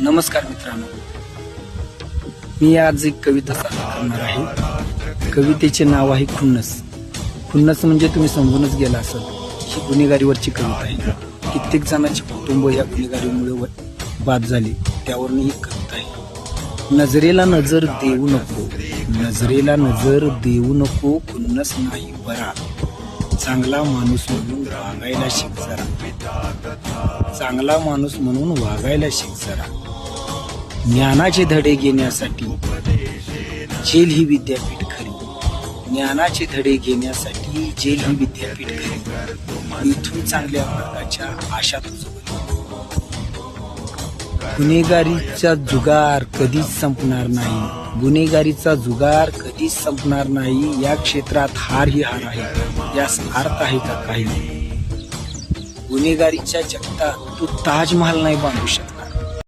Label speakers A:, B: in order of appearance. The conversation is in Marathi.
A: नमस्कार मित्रांनो, मी आज एक कविता सादर करणार आहे. कवितेचे नाव आहे खुन्नस. खुन्नस म्हणजे तुम्ही समजूनच गेला असाल, ही गुन्हेगारीवरची कविता आहे. कित्येक जणांचे कुटुंब या गुन्हेगारीमुळे बाद झाले, त्यावरून ही कविता आहे. नजरेला नजर देऊ नको, नजरेला नजर देऊ नको, खुन्नस नाही बरा. चांगला माणूस म्हणून वागायला शिक जरा, चांगला माणूस म्हणून वागायला शिक जरा. ज्ञानाचे धडे घेण्यासाठी जेल ही विद्यापीठ खरी, ज्ञानाचे धडे घेण्यासाठी जेल ही विद्यापीठ खरी. इथून चांगल्या मार्गाच्या आशा तुझं. गुन्हेगारीचा जुगार कधीच संपणार नाही, गुन्हेगारीचा जुगार कधीच संपणार नाही. या क्षेत्रात हार ही हार आहे, यास अर्थ आहे का काही. गुन्हेगारीच्या जगतात तू ताजमहाल नाही बांधू शकत,